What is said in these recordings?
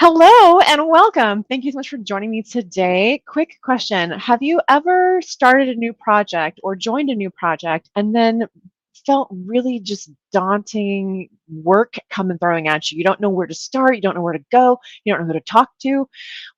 Hello and welcome. Thank you so much for joining me today. Quick question. Have you ever started a new project or joined a new project and then felt really just daunting work coming throwing at you? You don't know where to start, you don't know where to go, you don't know who to talk to.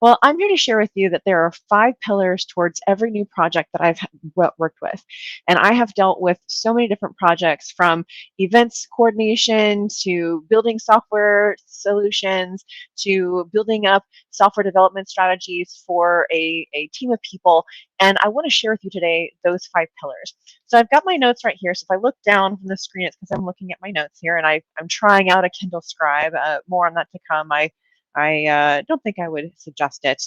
Well, I'm here to share with you that there are 5 pillars towards every new project that I've worked with. And I have dealt with so many different projects, from events coordination to building software solutions to building up software development strategies for a team of people. And I want to share with you today those 5 pillars. So I've got my notes right here. So if I look down from the screen, it's because I'm looking at my notes here, and I'm trying out a Kindle Scribe. More on that to come. I don't think I would suggest it.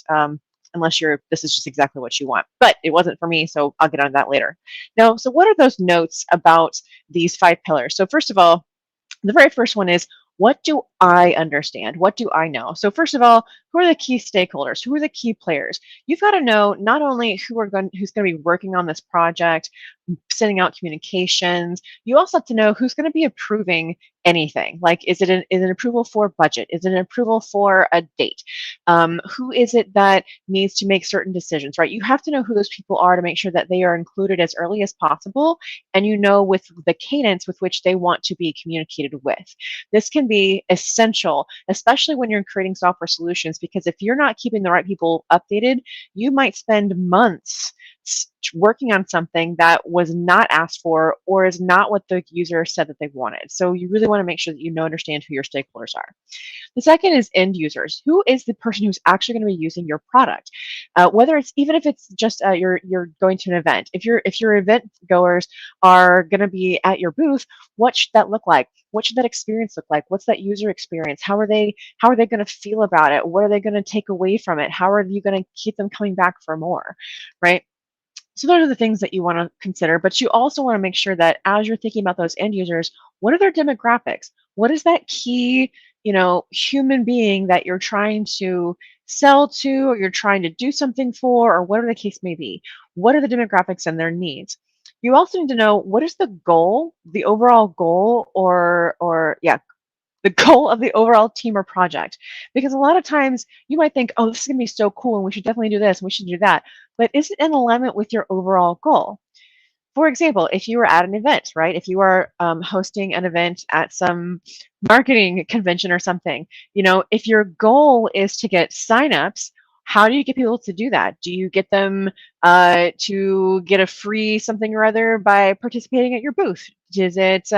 Unless this is just exactly what you want. But it wasn't for me, so I'll get on that later. Now, so what are those notes about these 5 pillars? So first of all, the very first one is, what do I understand? What do I know? So first of all, who are the key stakeholders? Who are the key players? You've got to know not only who's going to be working on this project, sending out communications. You also have to know who's going to be approving anything. Like, is it an approval for budget? Is it an approval for a date? Who is it that needs to make certain decisions, right? You have to know who those people are to make sure that they are included as early as possible, and you know with the cadence with which they want to be communicated with. This can be essential, especially when you're creating software solutions, because if you're not keeping the right people updated, you might spend months working on something that was not asked for or is not what the user said that they wanted. So you really want to make sure that you understand who your stakeholders are. The second is end users. Who is the person who's actually going to be using your product? Whether it's, even if it's just you're going to an event. If your event goers are going to be at your booth, what should that look like? What should that experience look like? What's that user experience? How are they going to feel about it? What are they going to take away from it? How are you going to keep them coming back for more? Right? So those are the things that you want to consider, but you also want to make sure that as you're thinking about those end users, what are their demographics? What is that key, human being that you're trying to sell to, or you're trying to do something for, or whatever the case may be? What are the demographics and their needs? You also need to know, what is the goal, the overall goal, or yeah, the goal of the overall team or project. Because a lot of times you might think, oh, this is going to be so cool and we should definitely do this and we should do that. But is it in alignment with your overall goal? For example, if you were at an event, right? If you are hosting an event at some marketing convention or something, if your goal is to get signups, how do you get people to do that? Do you get them to get a free something or other by participating at your booth? Is it,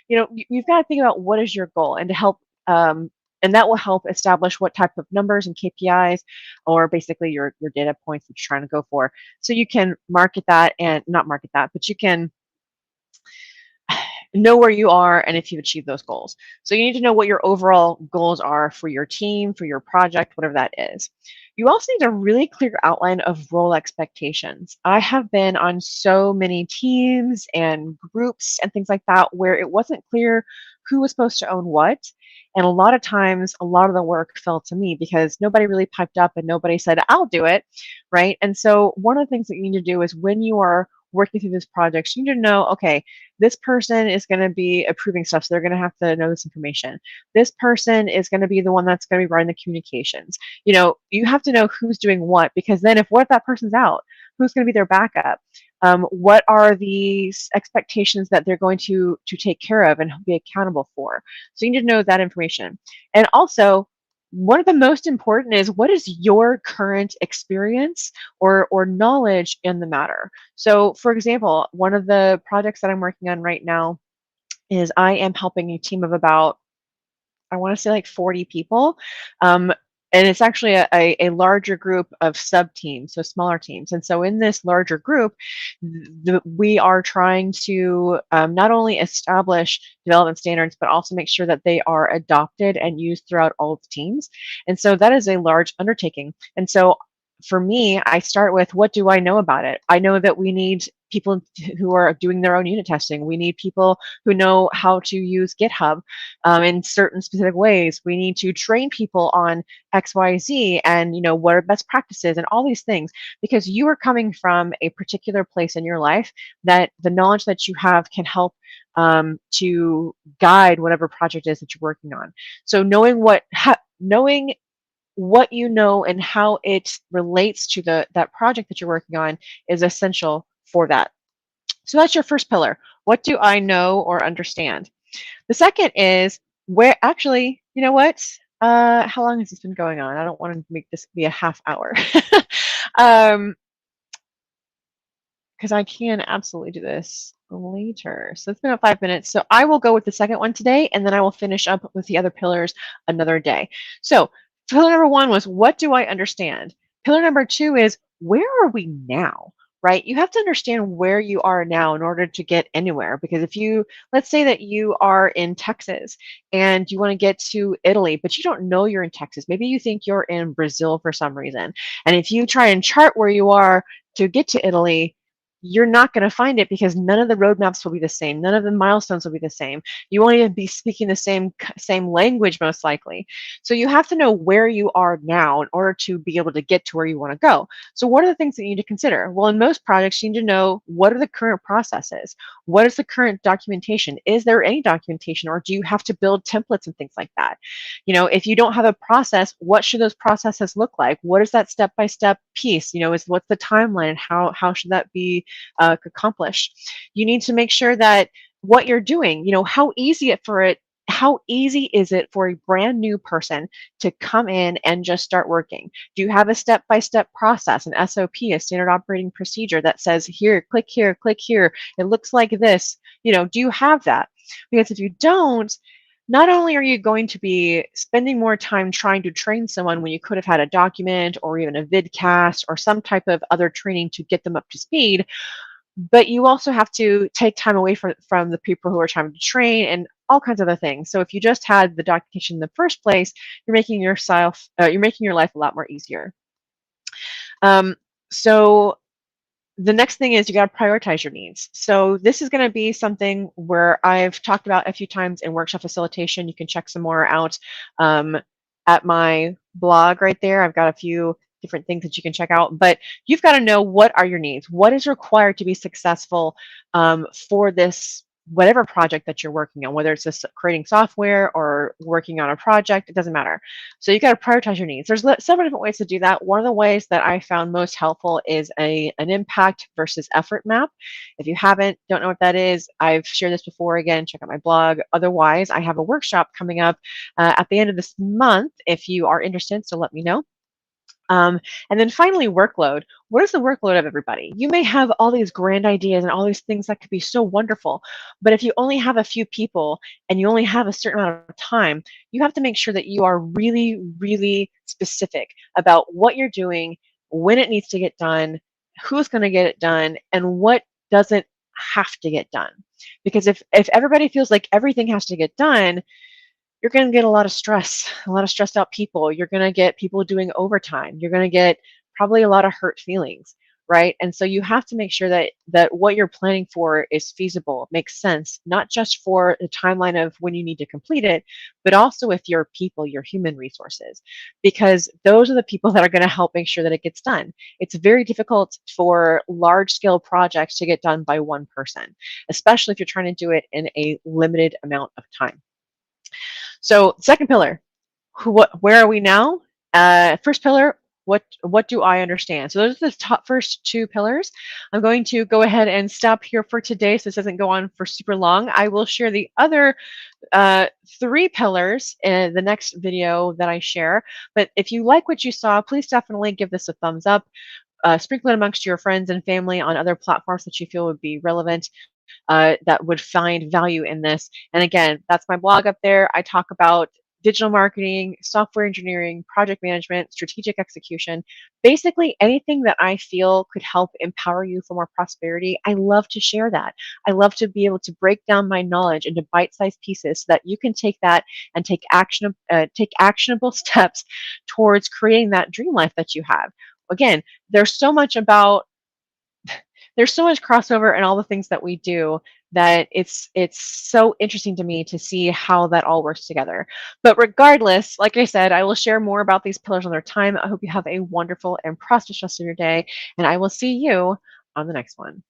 you've got to think about what is your goal, and to help, and that will help establish what type of numbers and KPIs, or basically your data points that you're trying to go for. So you can market that, and not market that, but you can know where you are and if you've achieved those goals. So you need to know what your overall goals are for your team, for your project, whatever that is. You also need a really clear outline of role expectations. I have been on so many teams and groups and things like that where it wasn't clear who was supposed to own what. And a lot of times, a lot of the work fell to me because nobody really piped up and nobody said, I'll do it, right? And so one of the things that you need to do is, when you are working through this project, you need to know, okay, this person is going to be approving stuff, so they're going to have to know this information. This person is going to be the one that's going to be running the communications. You have to know who's doing what, because then what if that person's out? Who's going to be their backup? What are the expectations that they're going to take care of and be accountable for? So you need to know that information. And also, one of the most important is, what is your current experience or knowledge in the matter? So, for example, one of the projects that I'm working on right now is, I am helping a team of about, I want to say, like 40 people. And it's actually a larger group of sub teams, so smaller teams. And so in this larger group, we are trying to not only establish development standards, but also make sure that they are adopted and used throughout all of the teams. And so that is a large undertaking. And so for me, I start with, what do I know about it? I know that we need people who are doing their own unit testing. We need people who know how to use GitHub in certain specific ways. We need to train people on XYZ, and what are best practices and all these things, because you are coming from a particular place in your life that the knowledge that you have can help to guide whatever project is that you're working on. So knowing what you know and how it relates to that project that you're working on is essential for that. So that's your first pillar. What do I know or understand? The second is where actually, you know what? How long has this been going on? I don't want to make this be a half hour. um, because I can absolutely do this later. So it's been about 5 minutes. So I will go with the second one today, and then I will finish up with the other pillars another day. So pillar number one was, what do I understand? Pillar number two is, where are we now? Right? You have to understand where you are now in order to get anywhere. Because if you, let's say that you are in Texas and you want to get to Italy, but you don't know you're in Texas. Maybe you think you're in Brazil for some reason. And if you try and chart where you are to get to Italy, you're not going to find it because none of the roadmaps will be the same. None of the milestones will be the same. You won't even be speaking the same language most likely. So you have to know where you are now in order to be able to get to where you want to go. So what are the things that you need to consider? Well, in most projects, you need to know, what are the current processes? What is the current documentation? Is there any documentation, or do you have to build templates and things like that? If you don't have a process, what should those processes look like? What is that step-by-step piece? What's the timeline, and how should that be accomplished? You need to make sure that what you're doing, how easy is it for a brand new person to come in and just start working? Do you have a step-by-step process, an SOP, a standard operating procedure that says, here, click here, click here, it looks like this? Do you have that? Because if you don't, not only are you going to be spending more time trying to train someone when you could have had a document or even a vidcast or some type of other training to get them up to speed, but you also have to take time away from the people who are trying to train and all kinds of other things. So if you just had the documentation in the first place, you're making your life a lot more easier. So the next thing is, you got to prioritize your needs. So this is going to be something where I've talked about a few times in workshop facilitation. You can check some more out at my blog right there. I've got a few different things that you can check out, but you've got to know, what are your needs? What is required to be successful for this whatever project that you're working on, whether it's just creating software or working on a project, it doesn't matter. So you got to prioritize your needs. There's several different ways to do that. One of the ways that I found most helpful is an impact versus effort map. If you don't know what that is, I've shared this before. Again, check out my blog. Otherwise, I have a workshop coming up at the end of this month if you are interested, so let me know. And then finally, workload. What is the workload of everybody? You may have all these grand ideas and all these things that could be so wonderful, but if you only have a few people and you only have a certain amount of time, you have to make sure that you are really, really specific about what you're doing, when it needs to get done, who's going to get it done, and what doesn't have to get done. Because if everybody feels like everything has to get done, you're going to get a lot of stress, a lot of stressed out people. You're going to get people doing overtime. You're going to get probably a lot of hurt feelings, right? And so you have to make sure that what you're planning for is feasible, makes sense, not just for the timeline of when you need to complete it, but also with your people, your human resources, because those are the people that are going to help make sure that it gets done. It's very difficult for large scale projects to get done by one person, especially if you're trying to do it in a limited amount of time. So second pillar, where are we now? First pillar, what do I understand? So those are the top first two pillars. I'm going to go ahead and stop here for today so this doesn't go on for super long. I will share the other three pillars in the next video that I share. But if you like what you saw, please definitely give this a thumbs up. Sprinkle it amongst your friends and family on other platforms that you feel would be relevant. That would find value in this. And again, that's my blog up there. I talk about digital marketing, software engineering, project management, strategic execution, basically anything that I feel could help empower you for more prosperity. I love to share that. I love to be able to break down my knowledge into bite-sized pieces so that you can take that and take actionable steps towards creating that dream life that you have. Again, there's so much crossover in all the things that we do that it's so interesting to me to see how that all works together. But regardless, like I said, I will share more about these pillars on their time. I hope you have a wonderful and prosperous rest of your day, and I will see you on the next one.